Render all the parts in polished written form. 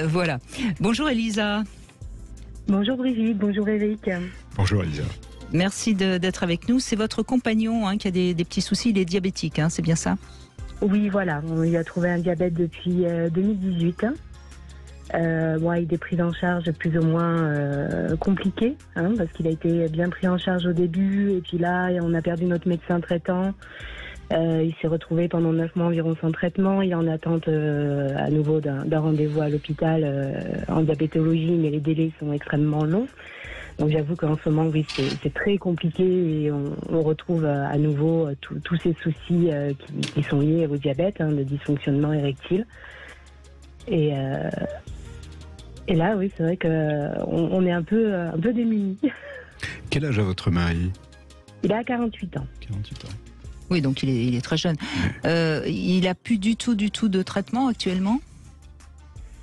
Voilà. Bonjour Elisa. Bonjour Brigitte, bonjour Eric. Bonjour Elisa. Merci d'être avec nous. C'est votre compagnon qui a des petits soucis, il est diabétique, c'est bien ça? Oui, voilà, on lui a trouvé un diabète depuis 2018. Il est pris en charge plus ou moins compliqué, parce qu'il a été bien pris en charge au début, et puis là, on a perdu notre médecin traitant. Il s'est retrouvé pendant 9 mois environ sans traitement. Il est en attente à nouveau d'un rendez-vous à l'hôpital en diabétologie, mais les délais sont extrêmement longs. Donc j'avoue qu'en ce moment, oui, c'est très compliqué et on retrouve à nouveau tous ces soucis qui sont liés au diabète, de dysfonctionnement érectile. Et là, oui, c'est vrai qu'on est un peu démunis. Quel âge a votre mari? Il a 48 ans. 48 ans. Oui, donc il est très jeune. Il n'a plus du tout de traitement actuellement?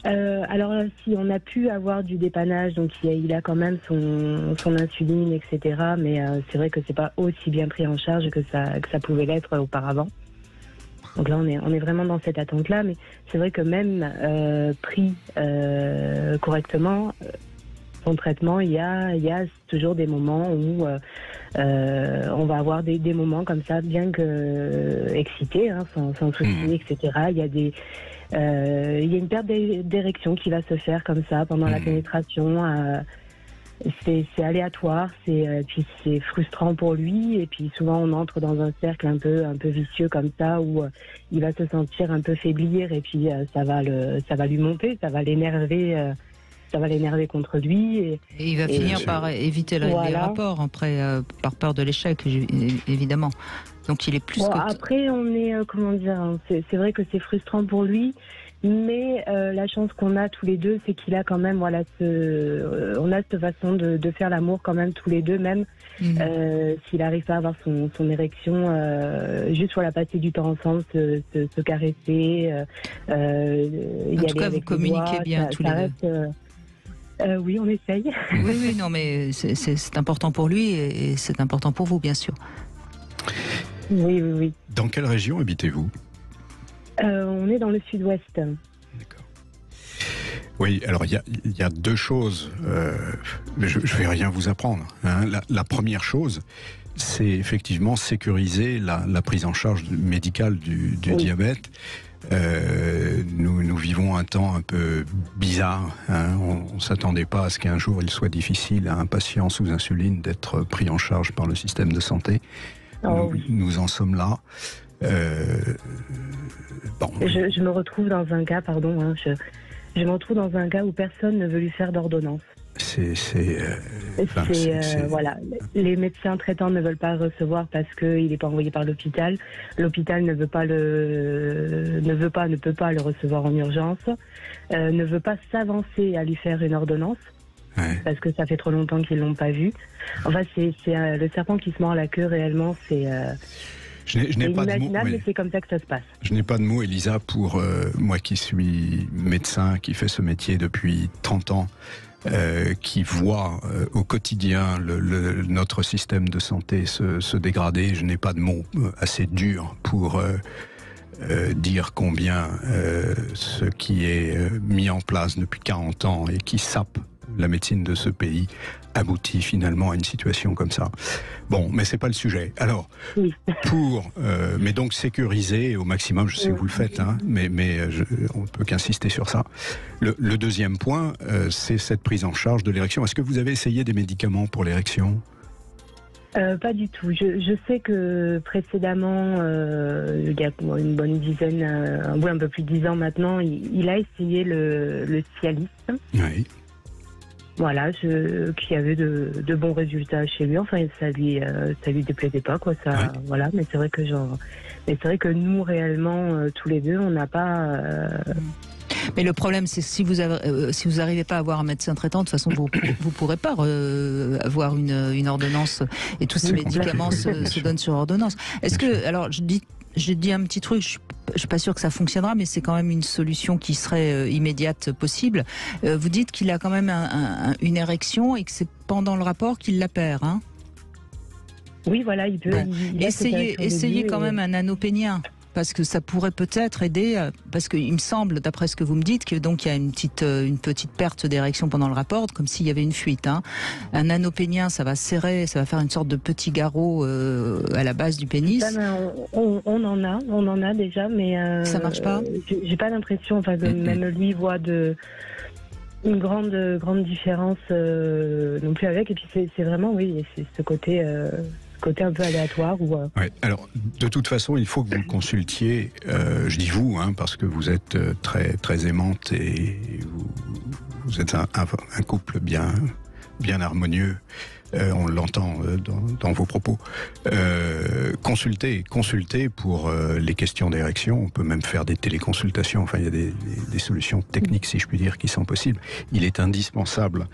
Alors si on a pu avoir du dépannage, donc il a quand même son insuline, etc. Mais c'est vrai que c'est pas aussi bien pris en charge que ça pouvait l'être auparavant. Donc là on est vraiment dans cette attente-là, mais c'est vrai que même pris correctement, son traitement, il y a toujours des moments où on va avoir des moments comme ça, bien que excités, sans souci, etc. Il y a une perte d'érection qui va se faire comme ça pendant la pénétration. C'est aléatoire, puis c'est frustrant pour lui, et puis souvent on entre dans un cercle un peu vicieux comme ça où il va se sentir un peu faiblir, et puis ça va lui monter, ça va l'énerver. Ça va l'énerver contre lui. Et il va finir par éviter les rapports, après, par peur de l'échec, évidemment. Donc il est plus... Après, on est... c'est vrai que c'est frustrant pour lui, mais la chance qu'on a tous les deux, c'est qu'il a quand même... on a cette façon de faire l'amour quand même tous les deux, même s'il n'arrive pas à avoir son érection, juste passer du temps ensemble, se caresser. En tout cas, vous communiquez bien tous les deux. Oui, on essaye. Oui, non, mais c'est important pour lui et c'est important pour vous, bien sûr. Oui. Dans quelle région habitez-vous? On est dans le sud-ouest. D'accord. Oui, alors il y a deux choses. Je ne vais rien vous apprendre. La première chose, c'est effectivement sécuriser la prise en charge médicale du diabète. Nous vivons un temps un peu bizarre. On ne s'attendait pas à ce qu'un jour il soit difficile à un patient sous insuline d'être pris en charge par le système de santé. Nous en sommes là. Je me retrouve dans un cas, je me retrouve dans un cas où personne ne veut lui faire d'ordonnance. Voilà, les médecins traitants ne veulent pas le recevoir parce qu'il n'est pas envoyé par l'hôpital. L'hôpital ne peut pas le recevoir en urgence, ne veut pas s'avancer à lui faire une ordonnance. Ouais. Parce que ça fait trop longtemps qu'ils l'ont pas vu. Enfin, c'est le serpent qui se mord la queue réellement. C'est je n'ai pas de mots, mais c'est comme ça que ça se passe. Je n'ai pas de mots, Elisa, pour moi qui suis médecin, qui fait ce métier depuis 30 ans. Qui voit au quotidien notre système de santé se dégrader. Je n'ai pas de mots assez durs pour dire combien ce qui est mis en place depuis 40 ans et qui sape la médecine de ce pays aboutit finalement à une situation comme ça. Bon, mais c'est pas le sujet. Alors, mais donc sécuriser au maximum, je sais que vous le faites, mais on ne peut qu'insister sur ça. Le deuxième point, c'est cette prise en charge de l'érection. Est-ce que vous avez essayé des médicaments pour l'érection ? Pas du tout. Je sais que précédemment, il y a une bonne dizaine, un peu plus de 10 ans maintenant, il a essayé le Cialis. Oui. Voilà, qui avait de bons résultats chez lui. Enfin, ça lui déplaisait pas, quoi. Ça, ouais. Voilà. Mais c'est vrai que nous réellement, tous les deux, on n'a pas. Mais le problème, c'est si vous n'arrivez pas à avoir un médecin traitant, de toute façon, vous pourrez pas avoir une ordonnance, et tous ces médicaments se donnent sur ordonnance. Est-ce que, alors, je dis un petit truc, je suis pas sûre que ça fonctionnera, mais c'est quand même une solution qui serait immédiate possible. Vous dites qu'il a quand même une érection et que c'est pendant le rapport qu'il la perd, hein ? Oui, voilà, il peut. Bon. Essayez quand même un anneau pénien. parce que ça pourrait peut-être aider, parce qu'il me semble, d'après ce que vous me dites, que donc il y a une petite perte d'érection pendant le rapport, comme s'il y avait une fuite. Hein. Un anneau pénien, ça va serrer, ça va faire une sorte de petit garrot à la base du pénis. On en a déjà, mais ça marche pas. J'ai pas l'impression, enfin, que même lui voit une grande différence non plus avec. Et puis c'est vraiment, oui, c'est ce côté un peu aléatoire. Ouais, alors, de toute façon, il faut que vous le consultiez. Je dis vous, hein, parce que vous êtes très, très aimante et vous êtes un couple bien harmonieux. On l'entend dans vos propos. Consultez pour les questions d'érection. On peut même faire des téléconsultations. Enfin, il y a des solutions techniques, si je puis dire, qui sont possibles. Il est indispensable,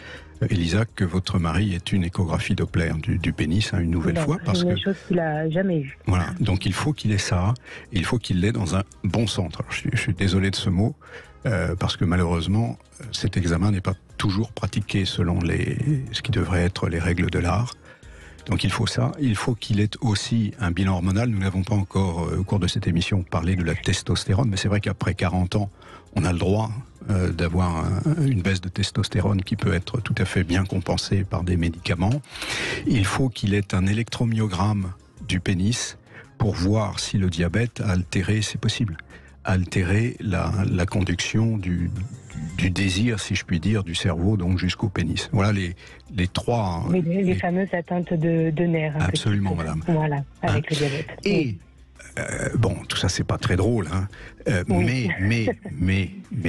Elisa, que votre mari ait une échographie Doppler du pénis, une nouvelle fois. C'est une chose qu'il n'a jamais eue. Voilà, donc il faut qu'il ait ça. Il faut qu'il l'ait dans un bon centre. Alors, je suis désolé de ce mot, parce que malheureusement, cet examen n'est pas toujours pratiqué selon ce qui devrait être les règles de l'art. Donc il faut ça. Il faut qu'il ait aussi un bilan hormonal. Nous n'avons pas encore, au cours de cette émission, parlé de la testostérone, mais c'est vrai qu'après 40 ans, on a le droit d'avoir une baisse de testostérone qui peut être tout à fait bien compensée par des médicaments. Il faut qu'il ait un électromyogramme du pénis pour voir si le diabète a altéré, c'est possible, altérer la conduction du désir, si je puis dire, du cerveau, donc jusqu'au pénis. Voilà les trois... Les fameuses atteintes de nerfs. Absolument, madame. Voilà, avec le diabète. Et, bon, tout ça, c'est pas très drôle, hein, mais,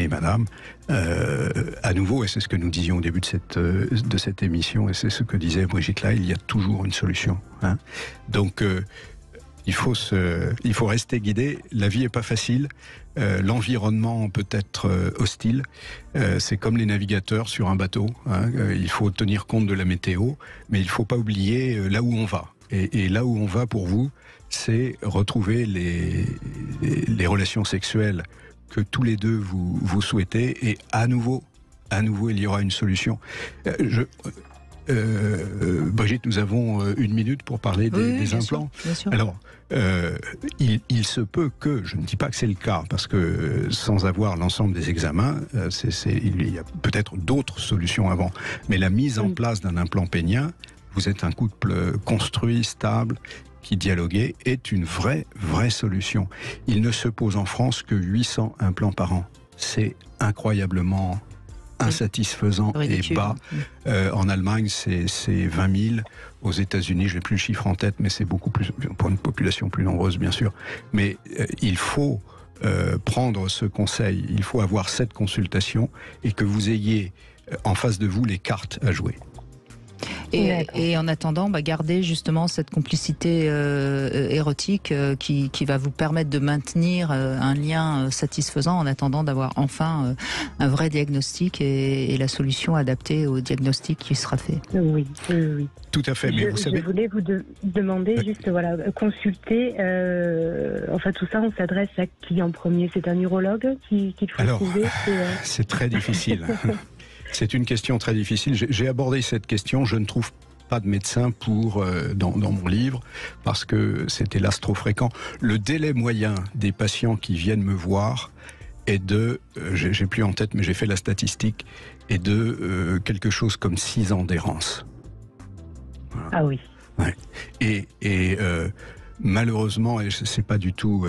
madame, à nouveau, et c'est ce que nous disions au début de cette émission, et c'est ce que disait Brigitte là, il y a toujours une solution. Hein. Donc... Il faut rester guidé. La vie est pas facile. L'environnement peut être hostile. C'est comme les navigateurs sur un bateau. Hein. Il faut tenir compte de la météo, mais il faut pas oublier là où on va. Et là où on va pour vous, c'est retrouver les relations sexuelles que tous les deux vous souhaitez. Et à nouveau, il y aura une solution. Brigitte, nous avons 1 minute pour parler des implants. Bien sûr. Alors, il se peut que, je ne dis pas que c'est le cas, parce que sans avoir l'ensemble des examens, il y a peut-être d'autres solutions avant. Mais la mise en place d'un implant pénien, vous êtes un couple construit, stable, qui dialoguait, est une vraie solution. Il ne se pose en France que 800 implants par an. C'est incroyablement insatisfaisant et bas. En Allemagne, c'est 20 000. Aux États-Unis, je n'ai plus le chiffre en tête, mais c'est beaucoup plus, pour une population plus nombreuse, bien sûr. Mais il faut prendre ce conseil, il faut avoir cette consultation et que vous ayez en face de vous les cartes à jouer. Et en attendant, garder justement cette complicité érotique qui va vous permettre de maintenir un lien satisfaisant en attendant d'avoir enfin un vrai diagnostic et la solution adaptée au diagnostic qui sera fait. Oui. Tout à fait, mais vous savez... Je voulais vous demander juste, consulter, enfin tout ça, on s'adresse à qui en premier? C'est un urologue qu'il faut trouver? C'est très difficile. C'est une question très difficile. J'ai abordé cette question. Je ne trouve pas de médecin dans mon livre parce que c'est hélas trop fréquent. Le délai moyen des patients qui viennent me voir est de, j'ai plus en tête, mais j'ai fait la statistique, est de quelque chose comme 6 ans d'errance. Voilà. Ah oui. Ouais. Et malheureusement, et c'est pas du tout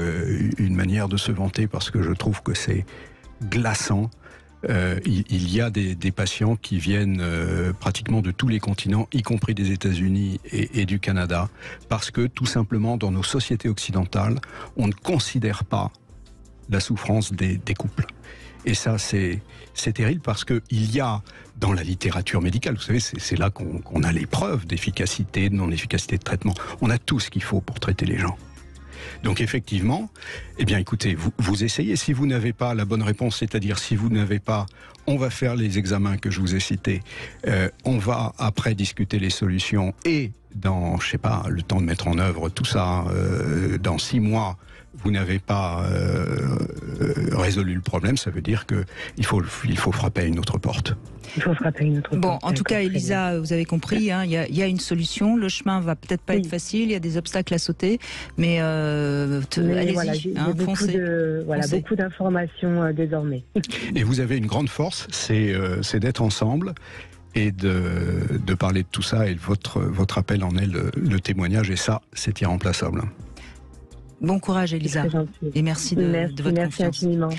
une manière de se vanter parce que je trouve que c'est glaçant. Il y a des patients qui viennent pratiquement de tous les continents, y compris des États-Unis et du Canada, parce que tout simplement dans nos sociétés occidentales, on ne considère pas la souffrance des couples. Et ça, c'est terrible parce que il y a dans la littérature médicale, vous savez, c'est là qu'on a les preuves d'efficacité, de non-efficacité de traitement. On a tout ce qu'il faut pour traiter les gens. Donc effectivement, eh bien écoutez, vous essayez. Si vous n'avez pas la bonne réponse, c'est-à-dire si vous n'avez pas, on va faire les examens que je vous ai cités, on va après discuter les solutions et dans, je sais pas, le temps de mettre en œuvre tout ça, dans 6 mois, vous n'avez pas résolu le problème, ça veut dire qu'il faut frapper à une autre porte. Il faut frapper à une autre porte. Bon, en tout cas, Elisa, vous avez compris, il y a une solution. Le chemin va peut-être pas être facile, il y a des obstacles à sauter, mais allez-y, voilà, j'ai foncez. Beaucoup d'informations désormais. Et vous avez une grande force, c'est d'être ensemble et de parler de tout ça, et votre appel en est le témoignage, et ça, c'est irremplaçable. Bon courage, Elisa, et merci de votre confiance. Merci infiniment.